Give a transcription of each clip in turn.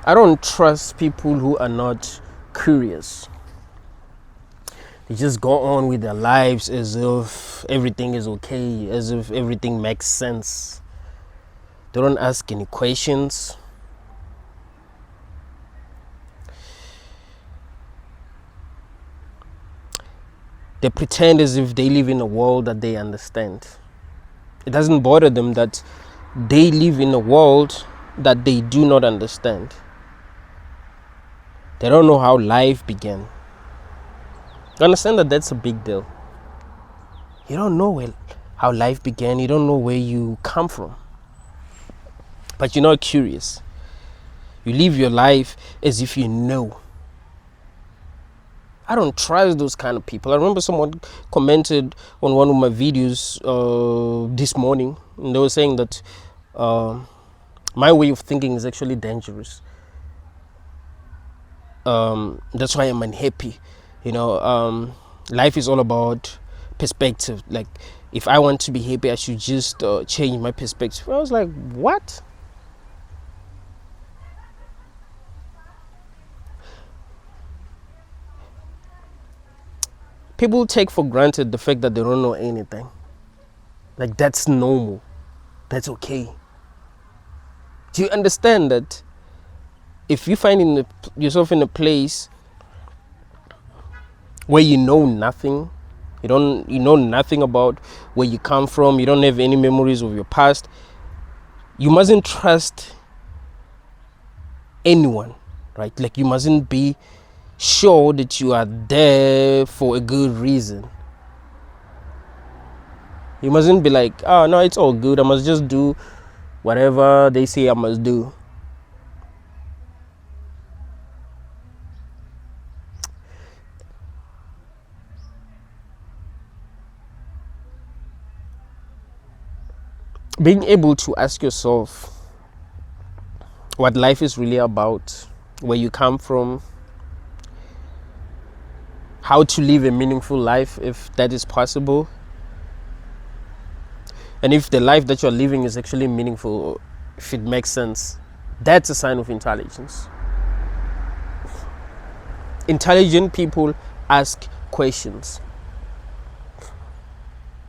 I don't trust people who are not curious. They just go on with their lives as if everything is okay, as if everything makes sense. They don't ask any questions. They pretend as if they live in a world that they understand. It doesn't bother them that they live in a world that they do not understand. They don't know how life began. You understand that that's a big deal. You don't know how life began. You don't know where you come from. But you're not curious. You live your life as if you know. I don't trust those kind of people. I remember someone commented on one of my videos this morning, and they were saying that my way of thinking is actually dangerous. That's why I'm unhappy. Life is all about perspective. Like, if I want to be happy, I should just change my perspective. I was like, what? People take for granted the fact that they don't know anything. Like, that's normal. That's okay. Do you understand that if you find yourself in a place where you know nothing, you know nothing about where you come from, you don't have any memories of your past, you mustn't trust anyone, right? Like, you mustn't be sure that you are there for a good reason. You mustn't be like, oh no, it's all good, I must just do whatever they say I must do. Being able to ask yourself what life is really about, where you come from, how to live a meaningful life if that is possible, and if the life that you're living is actually meaningful, if it makes sense, that's a sign of intelligence. Intelligent people ask questions.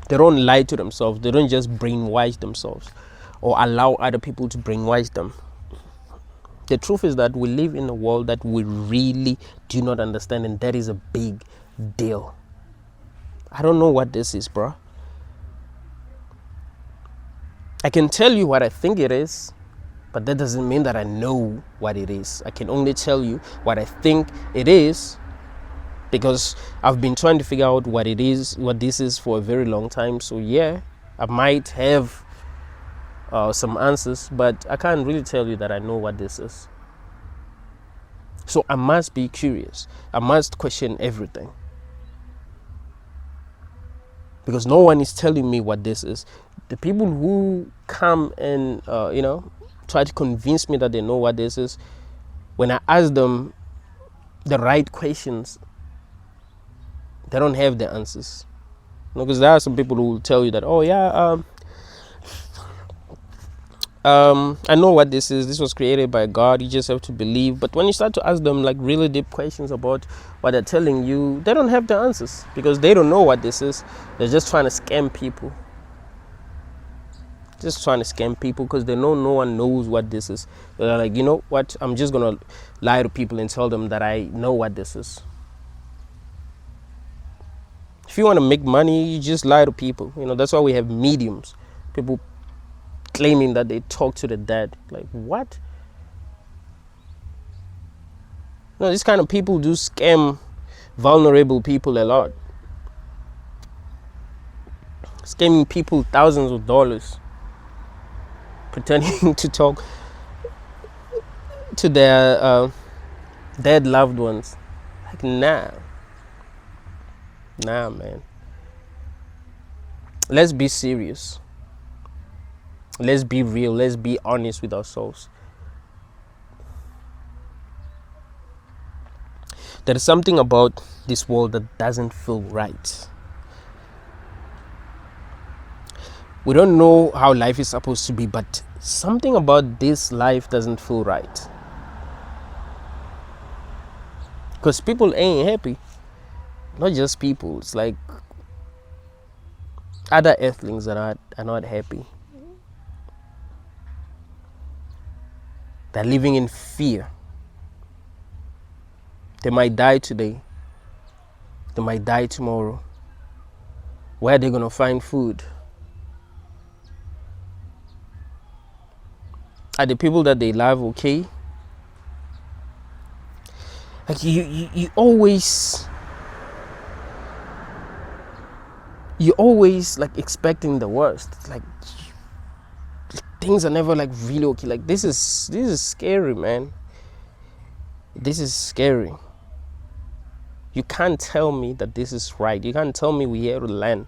They don't lie to themselves. They don't just brainwash themselves or allow other people to brainwash them. The truth is that we live in a world that we really do not understand, and that is a big deal. I don't know what this is, bro. I can tell you what I think it is, but that doesn't mean that I know what it is. I can only tell you what I think it is, because I've been trying to figure out what this is for a very long time. So yeah, I might have some answers, but I can't really tell you that I know what this is. So I must be curious. I must question everything, because no one is telling me what this is. The people who come and try to convince me that they know what this is, when I ask them the right questions, they don't have the answers. Because there are some people who will tell you that, oh yeah, I know what this is. This was created by God. You just have to believe. But when you start to ask them like really deep questions about what they're telling you, they don't have the answers, because they don't know what this is. They're just trying to scam people. Because they know no one knows what this is. They're like, you know what? I'm just gonna lie to people and tell them that I know what this is. If you want to make money, you just lie to people. That's why we have mediums. People claiming that they talk to the dead. Like, what? These kind of people do scam vulnerable people a lot. Scamming people thousands of dollars, pretending to talk to their dead loved ones. Like, nah, man. Let's be serious. Let's be real. Let's be honest with ourselves. There is something about this world that doesn't feel right. We don't know how life is supposed to be, but something about this life doesn't feel right. Because people ain't happy. Not just people. It's like other earthlings are not happy. They're living in fear. They might die today. They might die tomorrow. Where are they going to find food? Are the people that they love okay? Like you always like expecting the worst. Like things are never like really okay. Like this is scary, man. This is scary. You can't tell me that this is right. You can't tell me we're here to learn.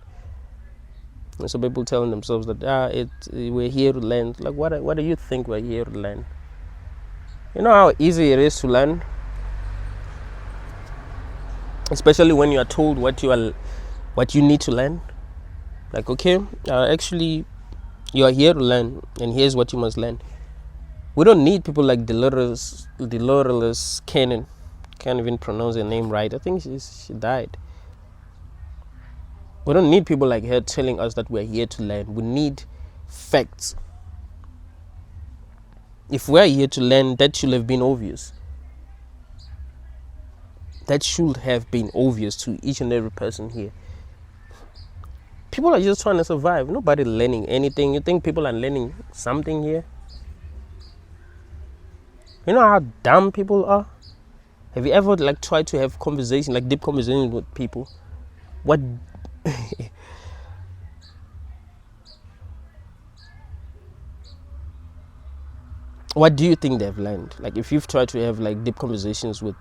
And so people telling themselves that we're here to learn. Like what do you think we're here to learn? You know how easy it is to learn, especially when you are told what you need to learn. Like, okay, actually you are here to learn, and here's what you must learn. We don't need people like Dolores Cannon. Can't even pronounce her name right. I think she died. We don't need people like her telling us that we're here to learn. We need facts. If we're here to learn, that should have been obvious. That should have been obvious to each and every person here. People are just trying to survive. Nobody learning anything. You think people are learning something here? You know how dumb people are? Have you ever like tried to have conversation, like deep conversations with people? What what do you think they've learned? Like if you've tried to have like deep conversations with,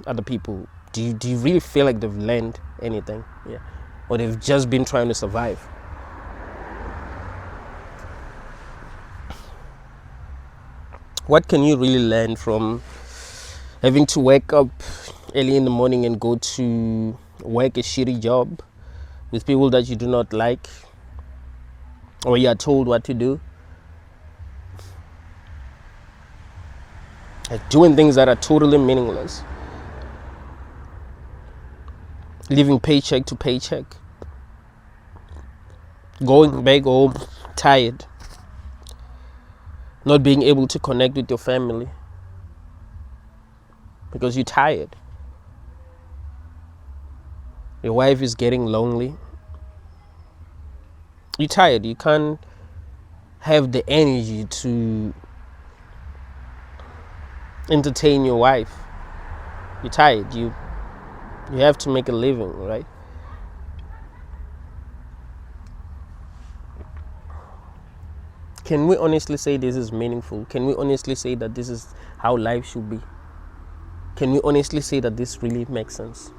other people, do you really feel like they've learned anything? Yeah. Or they've just been trying to survive? What can you really learn from having to wake up early in the morning and go to work a shitty job with people that you do not like, or you are told what to do? Like doing things that are totally meaningless. Living paycheck to paycheck. Going back home tired. Not being able to connect with your family because you're tired. Your wife is getting lonely. You're tired. You can't have the energy to entertain your wife. You're tired. You have to make a living, right? Can we honestly say this is meaningful? Can we honestly say that this is how life should be? Can we honestly say that this really makes sense?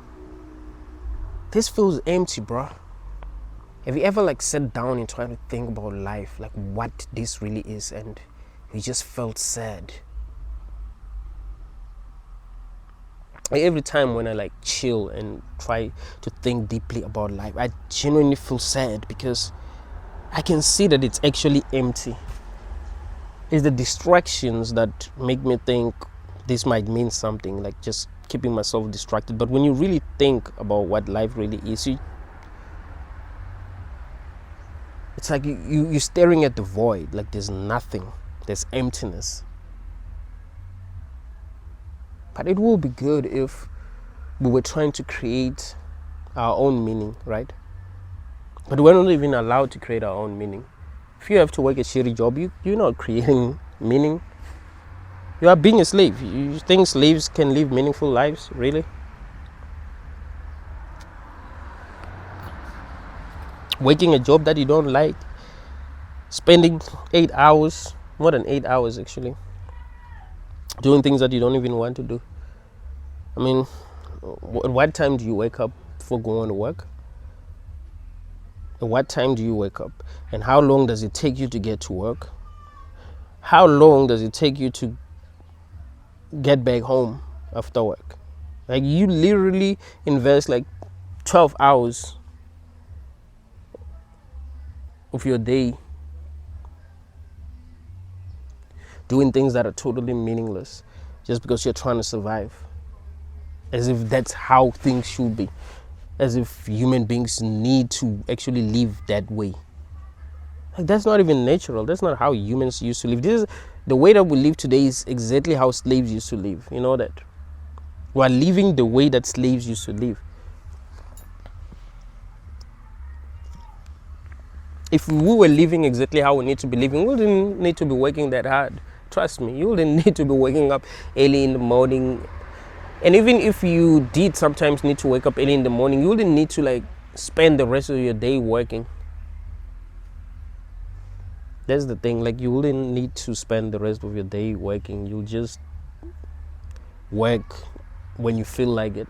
This feels empty, bro. Have you ever like sat down and tried to think about life, like what this really is, and you just felt sad? Like every time when I like chill and try to think deeply about life, I genuinely feel sad because I can see that it's actually empty. It's the distractions that make me think this might mean something, like just keeping myself distracted. But when you really think about what life really is, it's like you're staring at the void, like there's nothing, there's emptiness. But it will be good if we were trying to create our own meaning, right? But we're not even allowed to create our own meaning. If you have to work a shitty job, you're not creating meaning. You are being a slave. You think slaves can live meaningful lives, really? Working a job that you don't like, spending 8 hours, more than 8 hours actually, doing things that you don't even want to do. I mean, at what time do you wake up for going to work? At what time do you wake up? And how long does it take you to get to work? How long does it take you to get back home after work? Like you literally invest like 12 hours of your day doing things that are totally meaningless just because you're trying to survive. as if that's how things should be, as if human beings need to actually live that way. Like, that's not even natural. That's not how humans used to live. This is the way that we live today is exactly how slaves used to live. You know that we are living the way that slaves used to live. If we were living exactly how we need to be living, we wouldn't need to be working that hard. Trust me, you wouldn't need to be waking up early in the morning. And even if you did sometimes need to wake up early in the morning, you wouldn't need to like spend the rest of your day working. That's the thing. Like, you wouldn't need to spend the rest of your day working. You just work when you feel like it,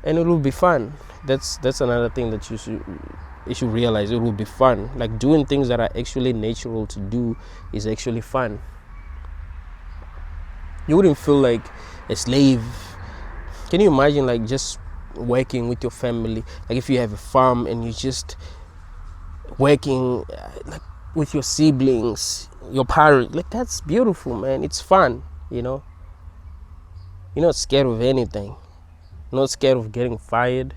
and it will be fun. That's another thing that you should realize. It will be fun. Like, doing things that are actually natural to do is actually fun. You wouldn't feel like a slave. Can you imagine like just working with your family? Like, if you have a farm and you just working like with your siblings, your parents, like, that's beautiful, man. It's fun, you know. You're not scared of anything. You're not scared of getting fired.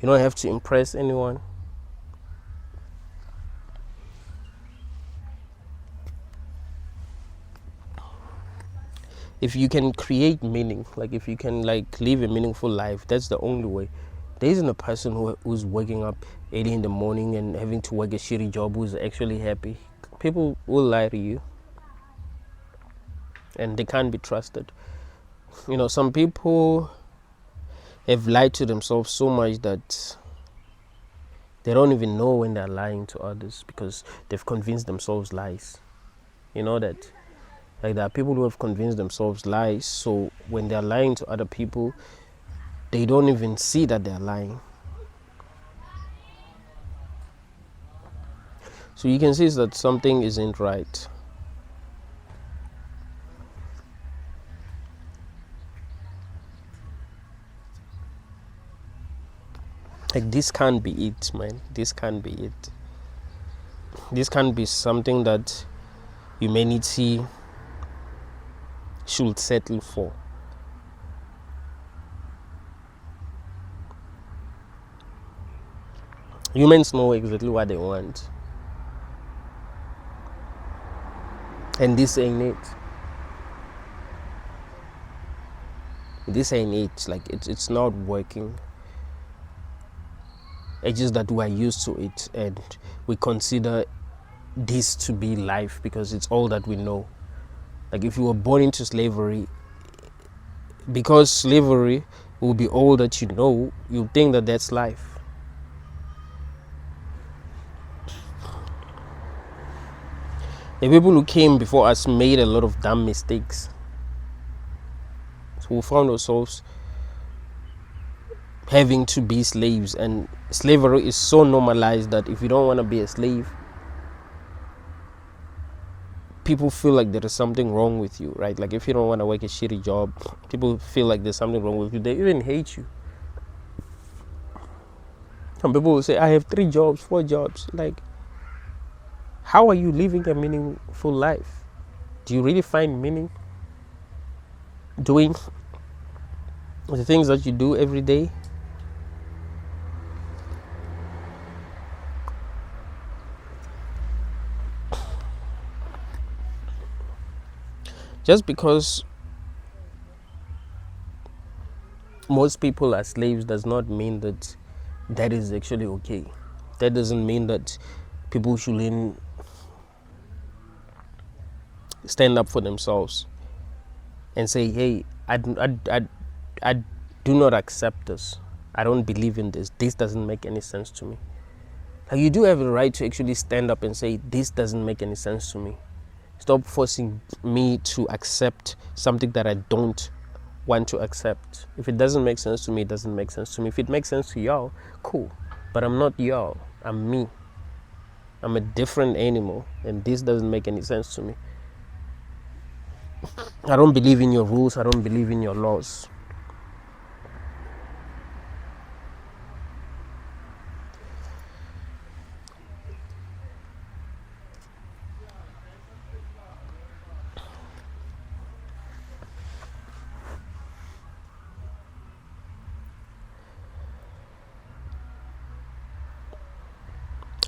You don't have to impress anyone. If you can create meaning, like if you can like live a meaningful life, that's the only way. There isn't a person who's waking up early in the morning and having to work a shitty job who's actually happy. People will lie to you, and they can't be trusted. You know, some people have lied to themselves so much that they don't even know when they're lying to others because they've convinced themselves lies. You know that? Like, there are people who have convinced themselves lies, so when they're lying to other people, they don't even see that they're lying. So you can see that something isn't right. Like, this can't be it, man. This can't be it. This can't be something that humanity should settle for. Humans know exactly what they want, and this ain't it. This ain't it. Like, it's not working. It's just that we're used to it and we consider this to be life because it's all that we know. Like, if you were born into slavery, because slavery will be all that you know, you think that that's life. The people who came before us made a lot of dumb mistakes. So we found ourselves having to be slaves, and slavery is so normalized that if you don't want to be a slave, people feel like there is something wrong with you, right? Like, if you don't want to work a shitty job, people feel like there's something wrong with you. They even hate you. Some people will say, I have 3 jobs, 4 jobs. Like, how are you living a meaningful life? Do you really find meaning doing the things that you do every day? Just because most people are slaves does not mean that that is actually okay. That doesn't mean that people shouldn't stand up for themselves and say, hey, I do not accept this. I don't believe in this. This doesn't make any sense to me. Like, you do have the right to actually stand up and say, this doesn't make any sense to me. Stop forcing me to accept something that I don't want to accept. If it doesn't make sense to me, it doesn't make sense to me. If it makes sense to y'all, cool. But I'm not y'all. I'm me. I'm a different animal, and this doesn't make any sense to me. I don't believe in your rules. I don't believe in your laws.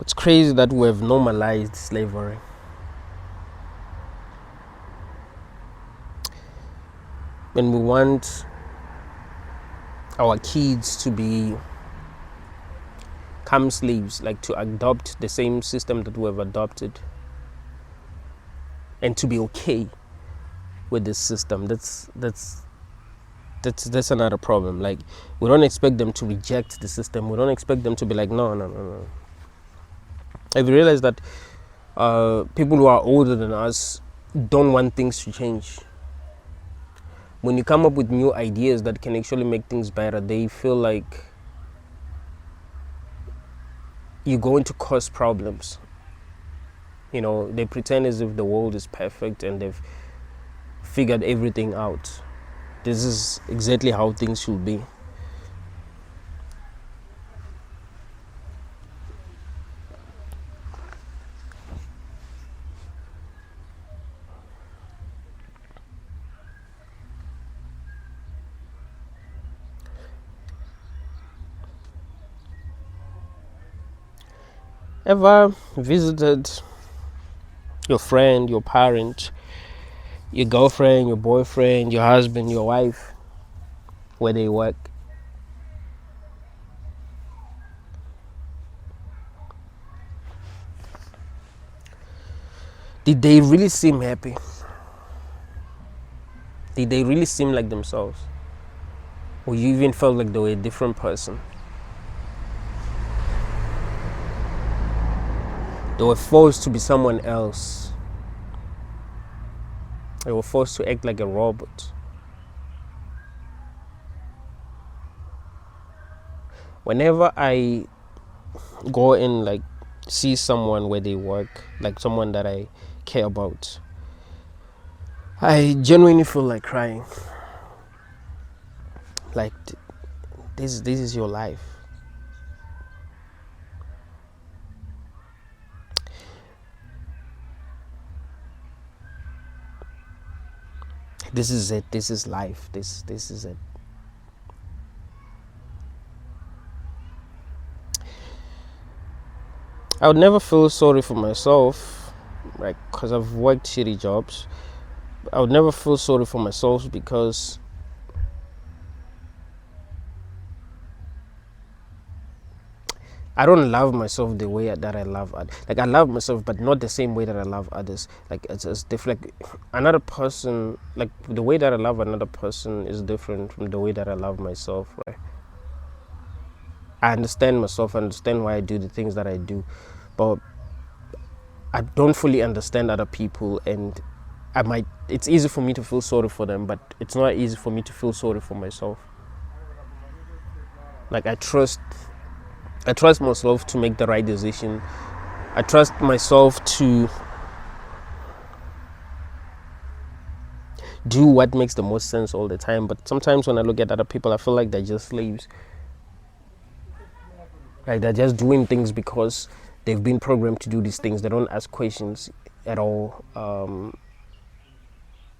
It's crazy that we have normalized slavery. When we want our kids to become slaves, like to adopt the same system that we have adopted, and to be okay with this system, that's another problem. Like, we don't expect them to reject the system. We don't expect them to be like, no. Have you realized that people who are older than us don't want things to change? When you come up with new ideas that can actually make things better, they feel like you're going to cause problems. You know, they pretend as if the world is perfect and they've figured everything out. This is exactly how things should be. Ever visited your friend, your parent, your girlfriend, your boyfriend, your husband, your wife, where they work? Did they really seem happy? Did they really seem like themselves? Or you even felt like they were a different person? They were forced to be someone else. They were forced to act like a robot. Whenever I go and like see someone where they work, like someone that I care about, I genuinely feel like crying. Like, this is your life. This is it. This is life. This is it. I would never feel sorry for myself, like, because I've worked shitty jobs. I would never feel sorry for myself because I don't love myself the way that I love others. Like, I love myself, but not the same way that I love others. Like, it's different. Like, another person, like, the way that I love another person is different from the way that I love myself, right? I understand myself, I understand why I do the things that I do, but I don't fully understand other people, and it's easy for me to feel sorry for them, but it's not easy for me to feel sorry for myself. Like, I trust myself to make the right decision. I trust myself to do what makes the most sense all the time. But sometimes when I look at other people, I feel like they're just slaves. Like, they're just doing things because they've been programmed to do these things. They don't ask questions at all.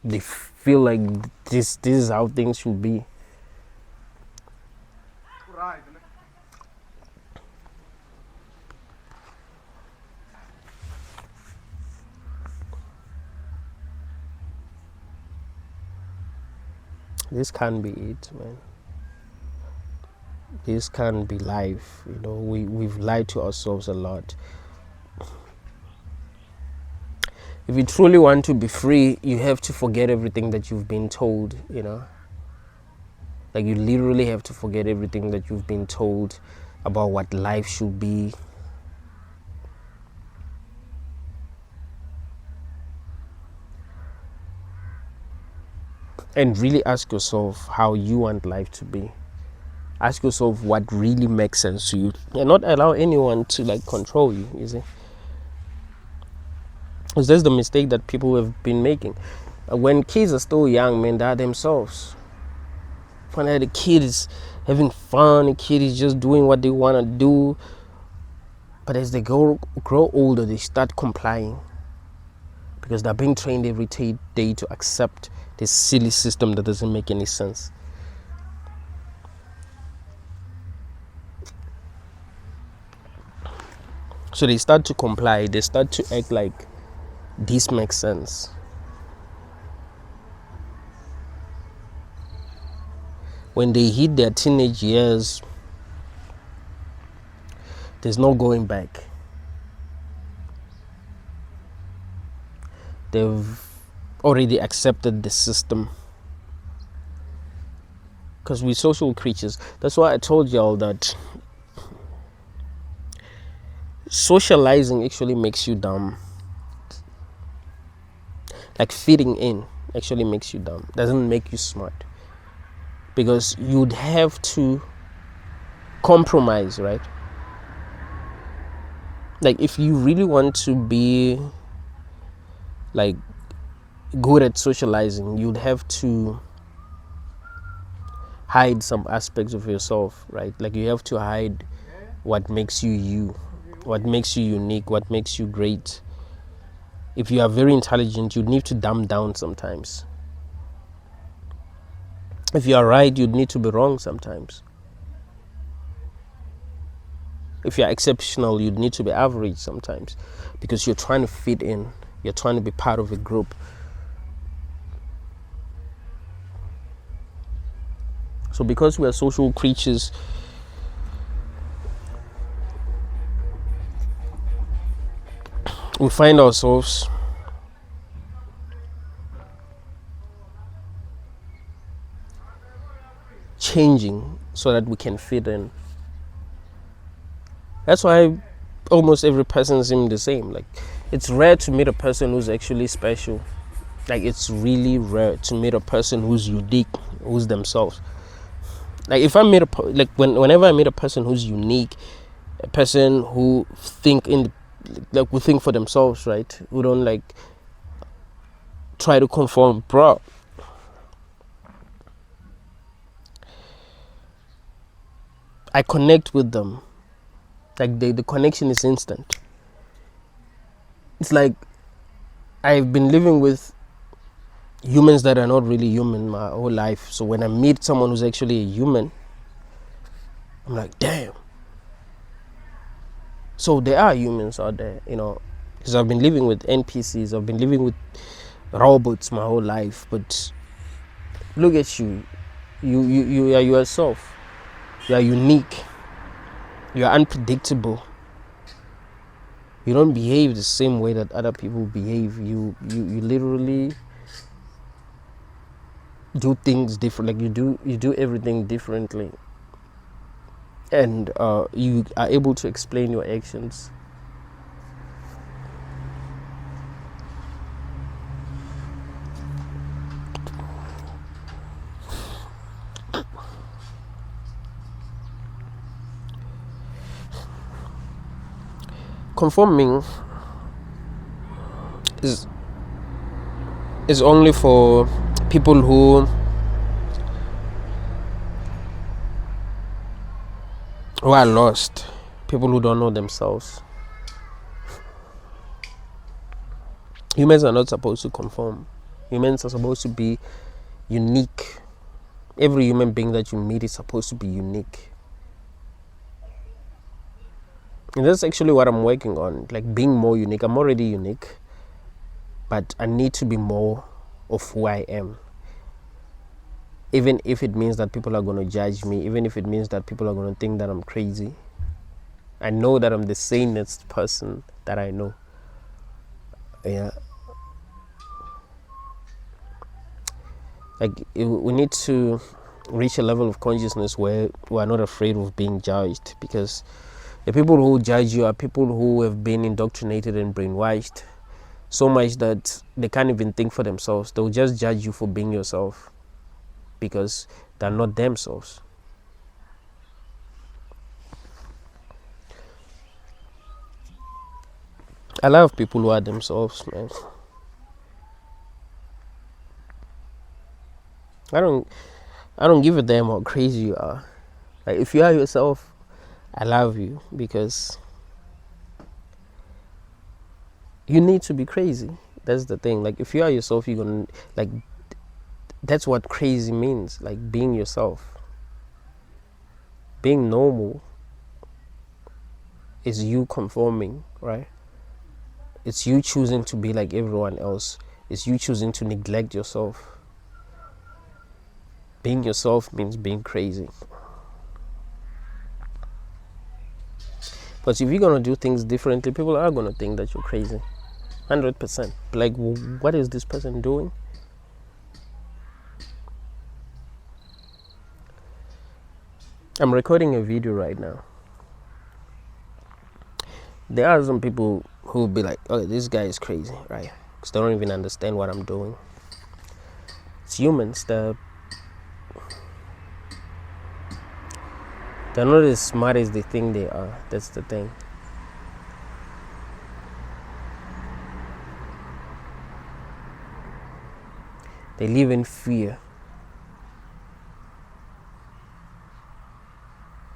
They feel like this is how things should be. This can't be it, man. This can't be life. You know, we've lied to ourselves a lot. If you truly want to be free, you have to forget everything that you've been told, you know. Like, you literally have to forget everything that you've been told about what life should be. And really ask yourself how you want life to be. Ask yourself what really makes sense to you, and not allow anyone to like control you, you see. Because that's the mistake that people have been making. When kids are still young, man, they're themselves. When the kid is having fun, the kid is just doing what they want to do. But as they grow older, they start complying. Because they're being trained every day to accept this silly system that doesn't make any sense. So they start to comply, they start to act like this makes sense. When they hit their teenage years, there's no going back. They've already accepted the system. Because we're social creatures. That's why I told y'all that socializing actually makes you dumb. Like fitting in actually makes you dumb. Doesn't make you smart. Because you'd have to compromise, right? Like if you really want to be like good at socializing, you'd have to hide some aspects of yourself, right? Like you have to hide what makes you you, what makes you unique, what makes you great. If you are very intelligent, you need to dumb down sometimes. If you are right, you'd need to be wrong sometimes. If you're exceptional, you'd need to be average sometimes, because you're trying to fit in, you're trying to be part of a group. So because we are social creatures, we find ourselves changing so that we can fit in. That's why almost every person seems the same. Like it's rare to meet a person who's actually special. Like it's really rare to meet a person who's unique, who's themselves. Like if I meet whenever I meet a person who's unique, a person who will think for themselves, right? Who don't like try to conform, bro. I connect with them. Like the connection is instant. It's like I've been living with humans that are not really human my whole life. So when I meet someone who's actually a human, I'm like, damn. So there are humans out there, because I've been living with NPCs, I've been living with robots my whole life. But look at you. You are yourself. You are unique. You are unpredictable. You don't behave the same way that other people behave. You literally do things different. Like you do everything differently, and you are able to explain your actions. Conforming is only for people who are lost, people who don't know themselves. Humans are not supposed to conform. Humans are supposed to be unique. Every human being that you meet is supposed to be unique. And that's actually what I'm working on, like being more unique. I'm already unique, but I need to be more of who I am. Even if it means that people are going to judge me, even if it means that people are going to think that I'm crazy, I know that I'm the sanest person that I know. Yeah. Like we need to reach a level of consciousness where we are not afraid of being judged, because the people who judge you are people who have been indoctrinated and brainwashed so much that they can't even think for themselves. They'll just judge you for being yourself because they're not themselves. I love people who are themselves, man. I don't give a damn how crazy you are. Like if you are yourself, I love you, because you need to be crazy. That's the thing. Like if you are yourself, you're gonna like. That's what crazy means. Like being yourself, being normal. is you conforming, right? It's you choosing to be like everyone else. It's you choosing to neglect yourself. Being yourself means being crazy. But if you're gonna do things differently, people are gonna think that you're crazy. 100%. Like, what is this person doing? I'm recording a video right now. There are some people who will be like, oh, this guy is crazy, right? Because they don't even understand what I'm doing. It's humans. They're not as smart as they think they are. That's the thing. They live in fear.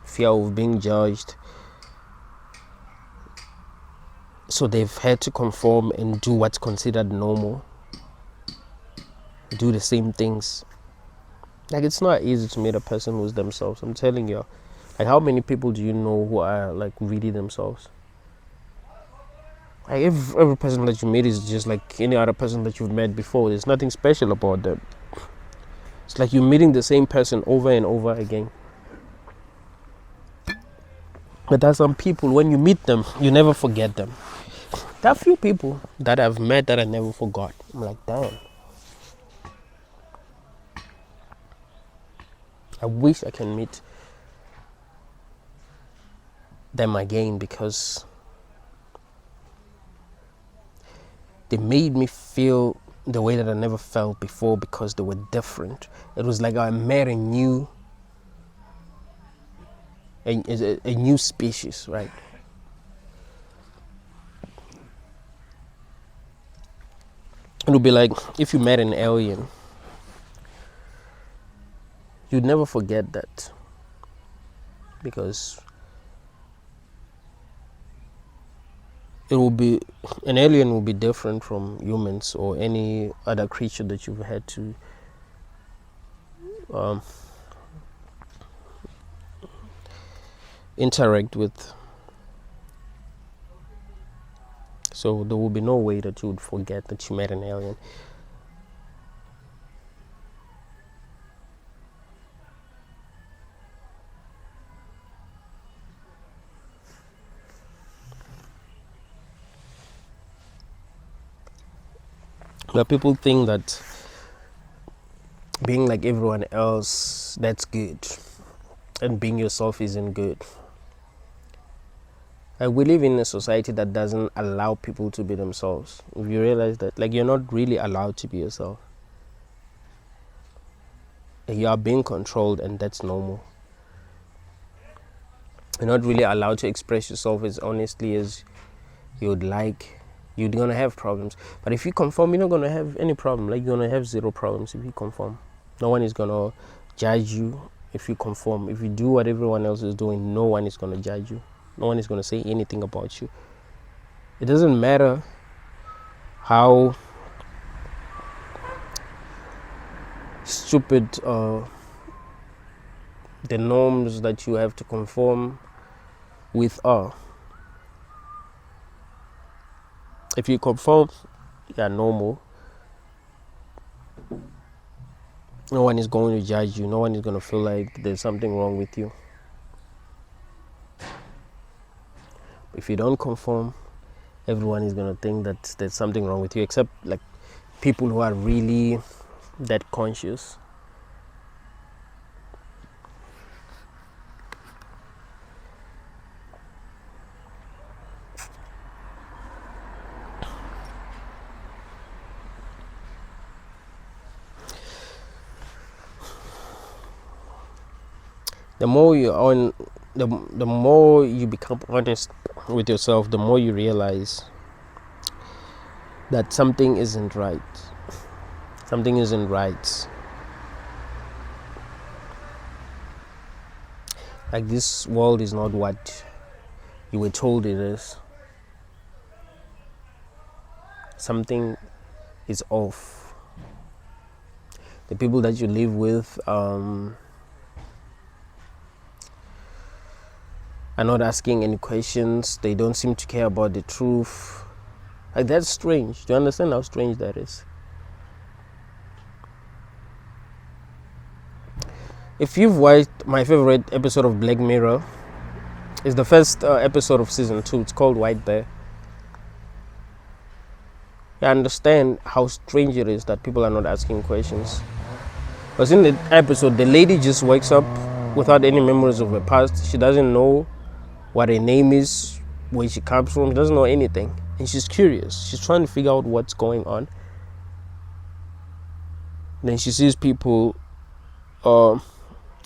Fear of being judged. So they've had to conform and do what's considered normal. Do the same things. Like, it's not easy to meet a person who's themselves. I'm telling you. Like, how many people do you know who are like really themselves? Like, every person that you meet is just like any other person that you've met before. There's nothing special about them. It's like you're meeting the same person over and over again. But there's some people, when you meet them, you never forget them. There are few people that I've met that I never forgot. I'm like, damn. I wish I can meet them again, because they made me feel the way that I never felt before, because they were different. It was like I met a new species, right? It would be like if you met an alien, you'd never forget that, because an alien will be different from humans or any other creature that you've had to interact with. So there will be no way that you would forget that you met an alien. But people think that being like everyone else, that's good, and being yourself isn't good. We live in a society that doesn't allow people to be themselves. If you realize that, like, you're not really allowed to be yourself. You are being controlled, and that's normal. You're not really allowed to express yourself as honestly as you would like. You're gonna have problems. But if you conform, you're not gonna have any problem. Like, you're gonna have zero problems if you conform. No one is gonna judge you if you conform. If you do what everyone else is doing, no one is gonna judge you. No one is gonna say anything about you. It doesn't matter how stupid the norms that you have to conform with are. If you conform, you're normal. No one is going to judge you. No one is going to feel like there's something wrong with you. If you don't conform, everyone is going to think that there's something wrong with you, except like people who are really that conscious. The more the more you become honest with yourself, the more you realize that something isn't right. Something isn't right. Like, this world is not what you were told it is. Something is off. The people that you live with, are not asking any questions. They don't seem to care about the truth. Like, that's strange. Do you understand how strange that is? If you've watched my favorite episode of Black Mirror, it's the first episode of season 2. It's called White Bear. You understand how strange it is that people are not asking questions. Because in the episode, the lady just wakes up without any memories of her past. She doesn't know what her name is, where she comes from. She doesn't know anything. And she's curious. She's trying to figure out what's going on. Then she sees people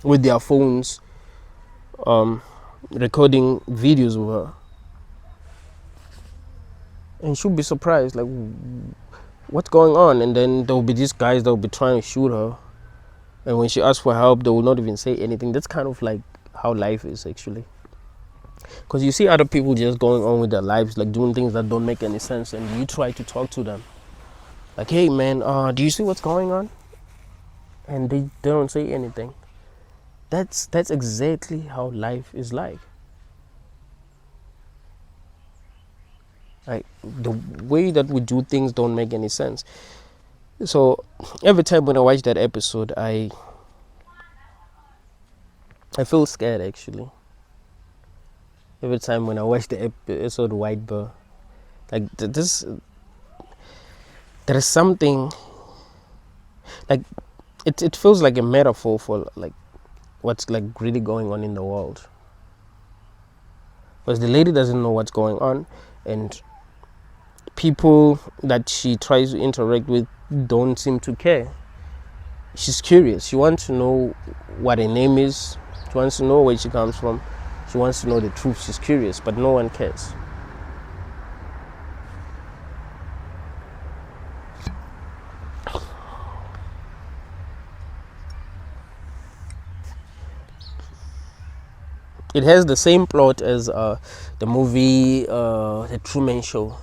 with their phones recording videos of her. And she'll be surprised, like, what's going on? And then there will be these guys that will be trying to shoot her. And when she asks for help, they will not even say anything. That's kind of like how life is, actually. Because you see other people just going on with their lives, like doing things that don't make any sense. And you try to talk to them. Like, hey, man, do you see what's going on? And they don't say anything. That's exactly how life is like. Like, the way that we do things don't make any sense. So every time when I watch that episode, I feel scared, actually. Every time when I watch the episode White Bear, like, there is something, like, it feels like a metaphor for like what's like really going on in the world. Because the lady doesn't know what's going on, and people that she tries to interact with don't seem to care. She's curious. She wants to know what her name is. She wants to know where she comes from. She wants to know the truth. She's curious, but no one cares. It has the same plot as the movie The Truman Show.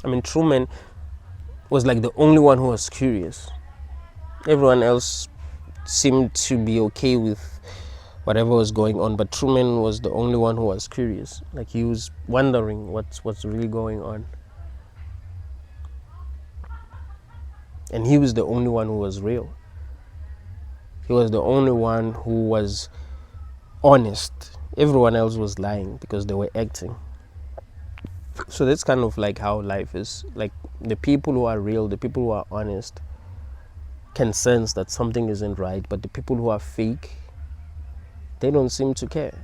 I mean, Truman was like the only one who was curious. Everyone else seemed to be okay with whatever was going on, but Truman was the only one who was curious. Like, he was wondering what's really going on. And he was the only one who was real. He was the only one who was honest. Everyone else was lying because they were acting. So that's kind of like how life is. Like, the people who are real, the people who are honest, can sense that something isn't right, but the people who are fake, they don't seem to care.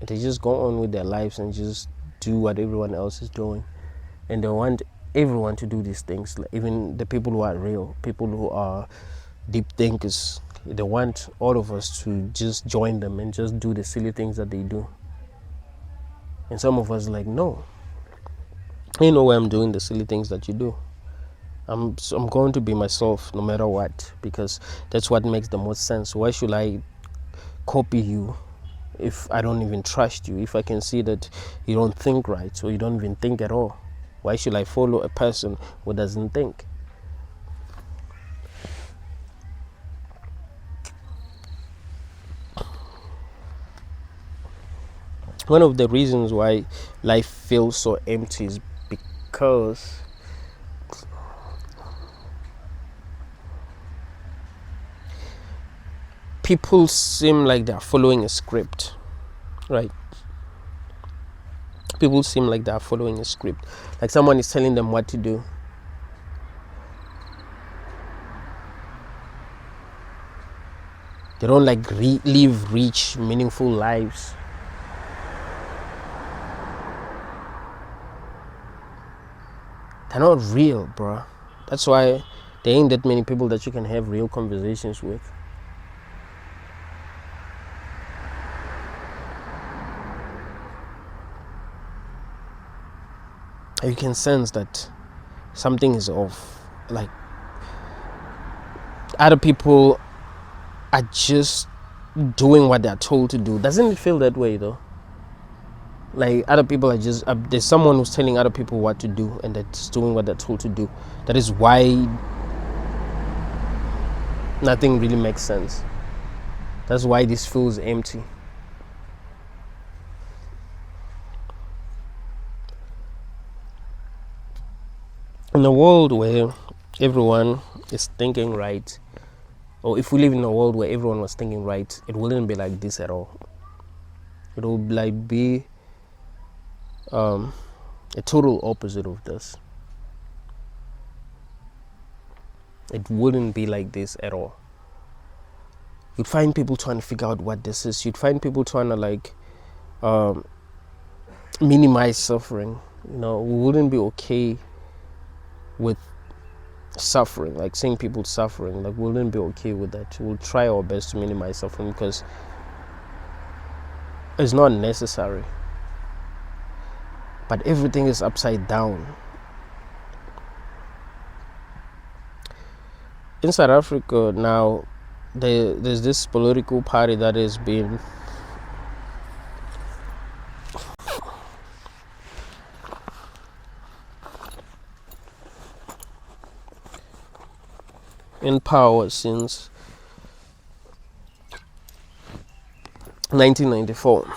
They just go on with their lives and just do what everyone else is doing. And they want everyone to do these things, like even the people who are real, people who are deep thinkers. They want all of us to just join them and just do the silly things that they do. And some of us are like, no, you know why I'm doing the silly things that you do. I'm going to be myself no matter what, because that's what makes the most sense. Why should I copy you if I don't even trust you? If I can see that you don't think right or you don't even think at all, why should I follow a person who doesn't think? One of the reasons why life feels so empty is because people seem like they're following a script, right? People seem like they're following a script, like someone is telling them what to do. They don't like live rich, meaningful lives. They're not real, bro. That's why there ain't that many people that you can have real conversations with. You can sense that something is off. Like, other people are just doing what they're told to do. Doesn't it feel that way though? Like, other people are just there's someone who's telling other people what to do, and they're just doing what they're told to do. That is why nothing really makes sense. That's why this feels empty. In a world where everyone is thinking right, or if we live in a world where everyone was thinking right, it wouldn't be like this at all. It would like be a total opposite of this. It wouldn't be like this at all. You'd find people trying to figure out what this is. You'd find people trying to like minimize suffering. We wouldn't be okay with suffering, like seeing people suffering. Like, we wouldn't be okay with that. We'll try our best to minimize suffering because it's not necessary. But everything is upside down. In South Africa now, there's this political party that has been in power since 1994.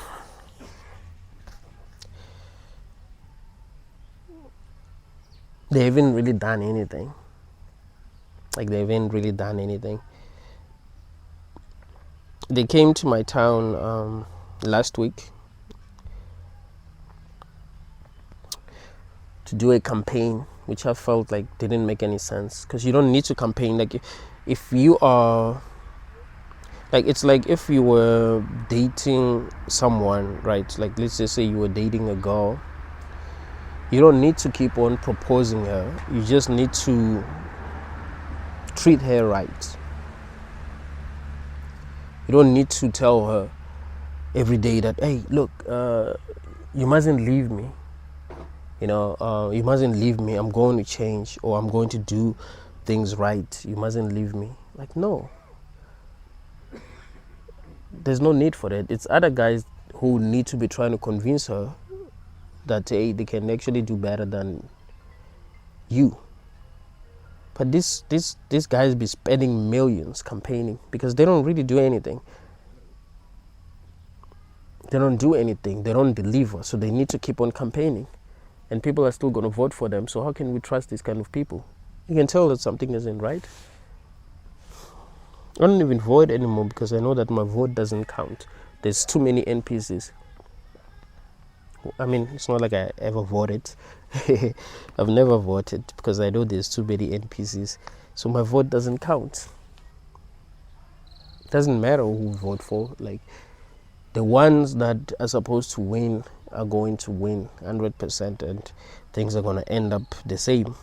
They haven't really done anything. They came to my town last week to do a campaign, which I felt like didn't make any sense, because you don't need to campaign. Like, if you are like, it's like if you were dating someone, right? Like, let's just say you were dating a girl. You don't need to keep on proposing her. You just need to treat her right. You don't need to tell her every day that, hey, look, you mustn't leave me. You mustn't leave me. I'm going to change, or I'm going to do things right. You mustn't leave me. Like, no. There's no need for that. It's other guys who need to be trying to convince her that, hey, they can actually do better than you. But these guys be spending millions campaigning because they don't really do anything. They don't do anything. They don't deliver. So they need to keep on campaigning. And people are still going to vote for them. So how can we trust these kind of people? You can tell that something isn't right. I don't even vote anymore because I know that my vote doesn't count. There's too many NPCs. I mean, it's not like I ever voted. I've never voted because I know there's too many NPCs. So my vote doesn't count. It doesn't matter who we vote for. Like, the ones that are supposed to win are going to win 100%, and things are going to end up the same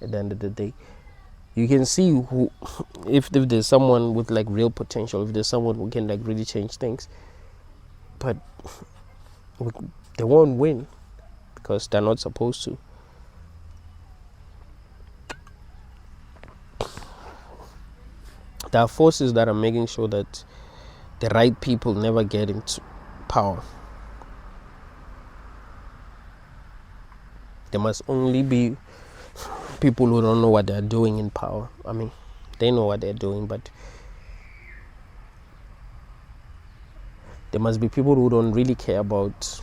at the end of the day. You can see who, if there's someone with like real potential, if there's someone who can like really change things, but they won't win because they're not supposed to. There are forces that are making sure that the right people never get into power. There must only be people who don't know what they're doing in power. I mean, they know what they're doing, but there must be people who don't really care about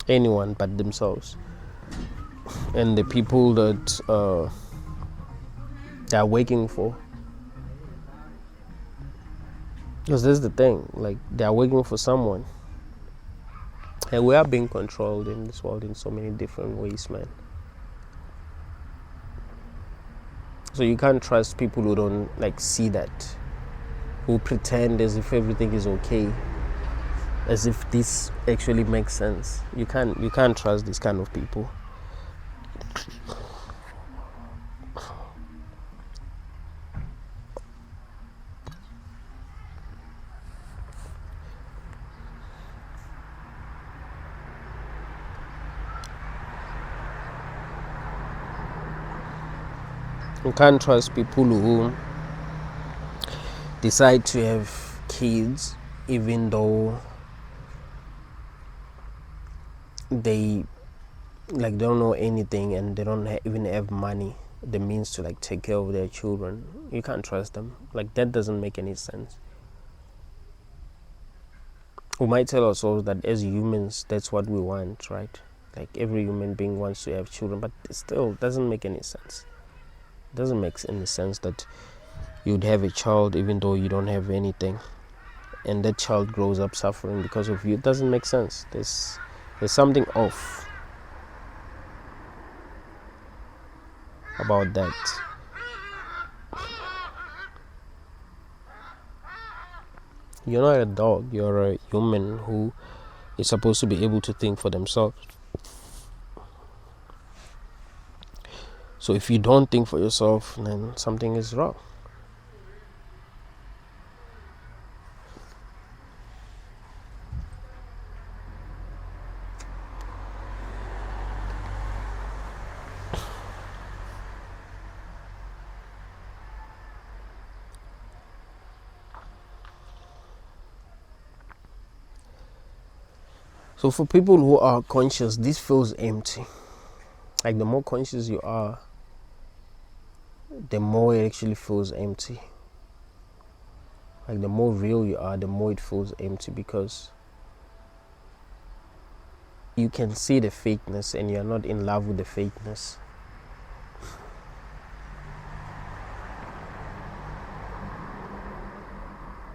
anyone but themselves. And the people that they're working for. Because that's the thing, like, they're working for someone. And we are being controlled in this world in so many different ways, man. So you can't trust people who don't like see that, who pretend as if everything is okay, as if this actually makes sense. You can't trust these kind of people. You can't trust people who decide to have kids even though they like don't know anything and they don't even have money. the means to like take care of their children. You can't trust them. Like, that doesn't make any sense. We might tell ourselves that as humans, that's what we want, right? Like, every human being wants to have children, but it still doesn't make any sense. It doesn't make any sense that you'd have a child even though you don't have anything, and that child grows up suffering because of you. It doesn't make sense. There's something off about that. You're not a dog. You're a human who is supposed to be able to think for themselves. So if you don't think for yourself, then something is wrong. So for people who are conscious, this feels empty. Like, the more conscious you are, the more it actually feels empty. Like, the more real you are, the more it feels empty, because you can see the fakeness and you're not in love with the fakeness.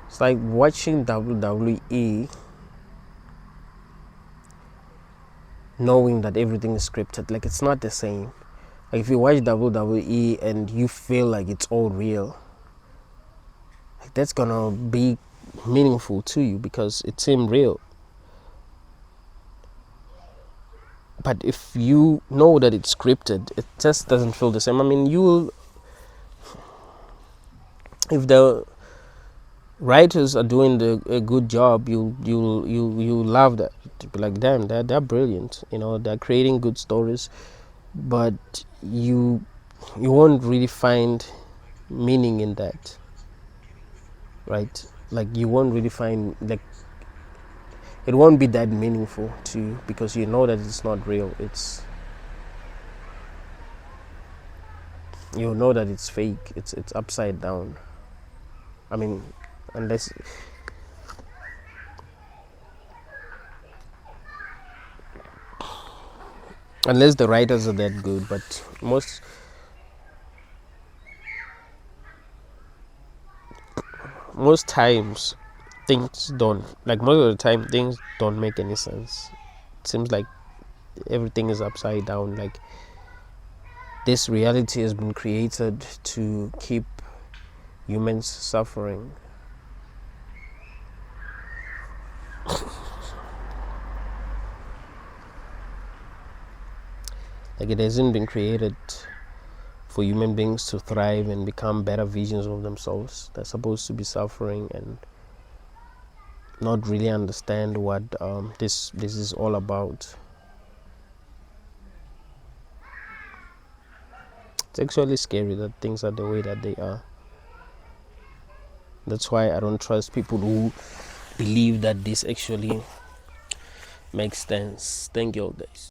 It's like watching WWE, knowing that everything is scripted. Like, it's not the same. Like, if you watch WWE and you feel like it's all real, like, that's gonna be meaningful to you because it seems real. But if you know that it's scripted, it just doesn't feel the same. I mean, if the writers are doing a good job, you love that. To be like, damn, they're brilliant. They're creating good stories, but you won't really find meaning in that, right? Like, you won't really find, like, it won't be that meaningful to you because you know that it's not real. You know that it's fake. It's upside down. I mean, unless the writers are that good, but most times things don't, like, most of the time things don't make any sense. It seems like everything is upside down. Like, this reality has been created to keep humans suffering. Like, it hasn't been created for human beings to thrive and become better versions of themselves. They're supposed to be suffering and not really understand what this is all about. It's actually scary that things are the way that they are. That's why I don't trust people who believe that this actually makes sense. Thank you all, guys.